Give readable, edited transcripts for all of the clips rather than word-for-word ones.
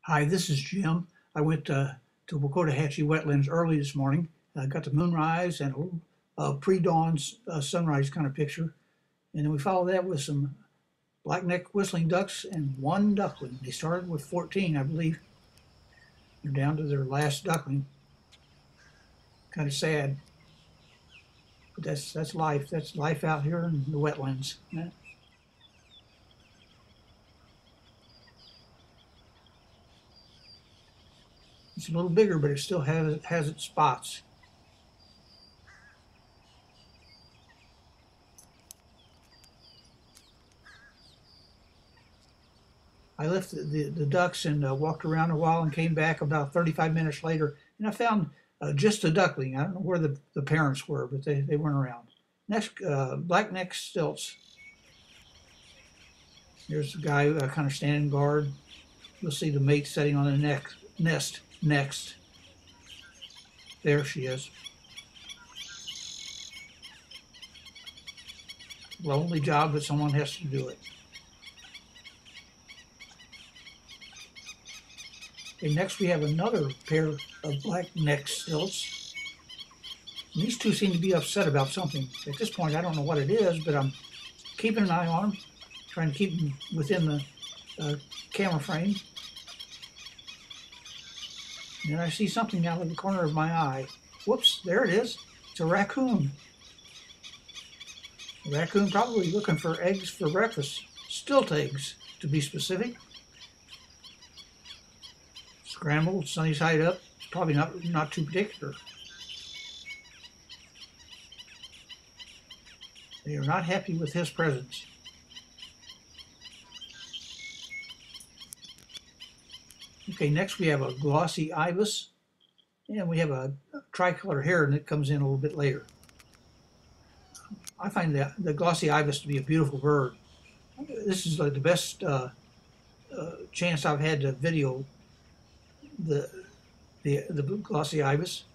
Hi, this is Jim. I went to Wakodahatchee Wetlands early this morning. I got the moonrise and a little pre-dawn sunrise kind of picture. And then we followed that with some black-necked whistling ducks and one duckling. They started with 14, I believe. They're down to their last duckling. Kind of sad, but that's life. That's life out here in the wetlands. Yeah. It's a little bigger, but it still has its spots. I left the ducks and walked around a while and came back about 35 minutes later, and I found just a duckling. I don't know where the parents were, but they weren't around. Next, black-necked Stilts. There's the guy kind of standing guard. You'll see the mate sitting on the nest next. There she is. Lonely job, but someone has to do it. Okay, next we have another pair of black-necked Stilts. And these two seem to be upset about something. At this point, I don't know what it is, but I'm keeping an eye on them, trying to keep them within the camera frame. And then I see something out of the corner of my eye. Whoops, there it is. It's a raccoon. A raccoon probably looking for eggs for breakfast. Stilt eggs, to be specific. Scrambled, sunny side up. It's probably not too particular. They are not happy with his presence. Okay, next we have a Glossy Ibis, and we have a Tricolored Heron that comes in a little bit later. I find the Glossy Ibis to be a beautiful bird. This is the best chance I've had to video the Glossy Ibis.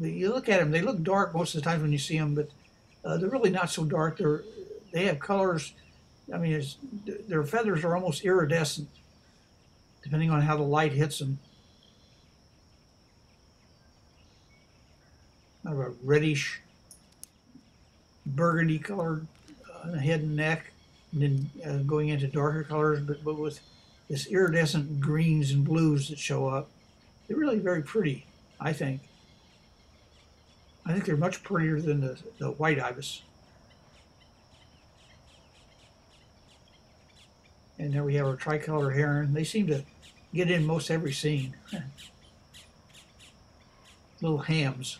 You look at them; they look dark most of the time when you see them, but they're really not so dark. They have colors. I mean, their feathers are almost iridescent, depending on how the light hits them. Kind of a reddish, burgundy colored head and neck, and then going into darker colors, but with this iridescent greens and blues that show up. They're really very pretty, I think. I think they're much prettier than the white ibis. And there we have our tricolored heron. They seem to get in most every scene. Little hams.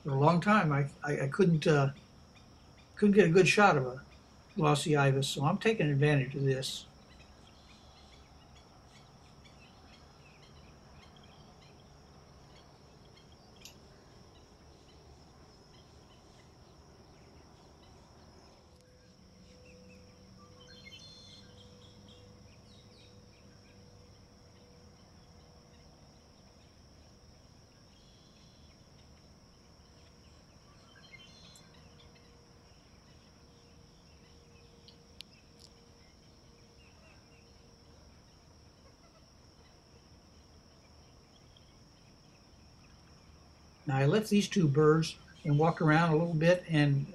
For a long time, I couldn't get a good shot of a glossy ibis, so I'm taking advantage of this. Now I left these two birds and walked around a little bit, and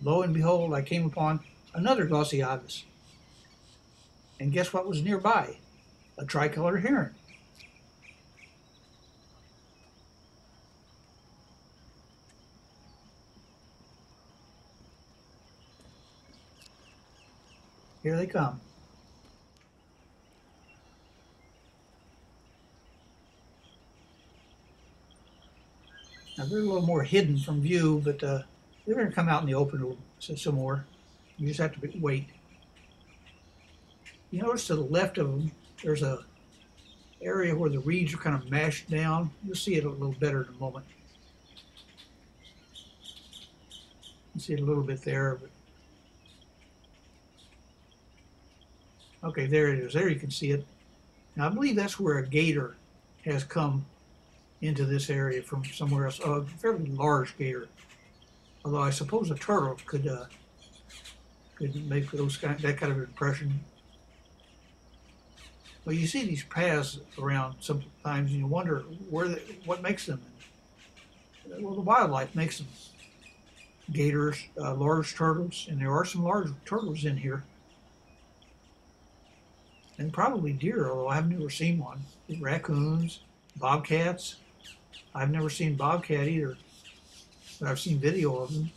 lo and behold, I came upon another glossy ibis. And guess what was nearby? A tricolored heron. Here they come. Now they're a little more hidden from view, but they're going to come out in the open some more. You just have to wait. You notice to the left of them, there's a area where the reeds are kind of mashed down. You'll see it a little better in a moment. You see it a little bit there. But okay, there it is. There you can see it. Now I believe that's where a gator has come into this area from somewhere else. A fairly large gator, although I suppose a turtle could make that kind of impression. Well, you see these paths around sometimes, and you wonder what makes them. Well, the wildlife makes them. Gators, large turtles, and there are some large turtles in here. And probably deer, although I've never seen one. Raccoons, bobcats. I've never seen bobcat either, but I've seen video of them.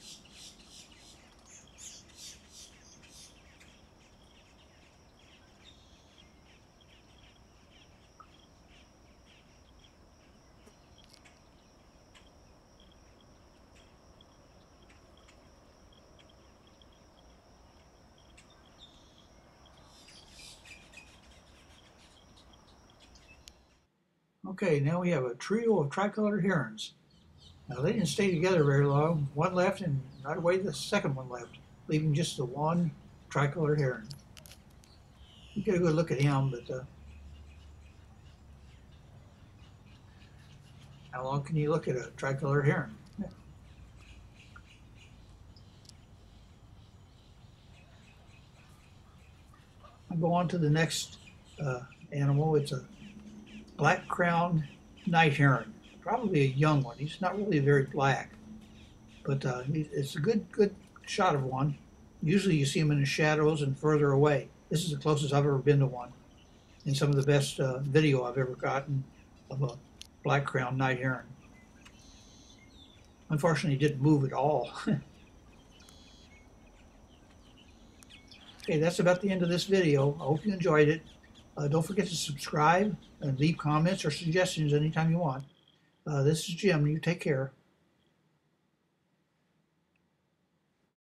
Okay, now we have a trio of tricolored herons. Now they didn't stay together very long. One left and right away the second one left, leaving just the one tricolored heron. You get a good look at him, but how long can you look at a tricolored heron? Yeah. I'll go on to the next animal. It's a Black-crowned Night Heron. Probably a young one. He's not really very black, but it's a good shot of one. Usually you see him in the shadows and further away. This is the closest I've ever been to one, and some of the best video I've ever gotten of a Black-crowned Night Heron. Unfortunately, he didn't move at all. Okay, that's about the end of this video. I hope you enjoyed it. Don't forget to subscribe and leave comments or suggestions anytime you want. This is Jim. You take care.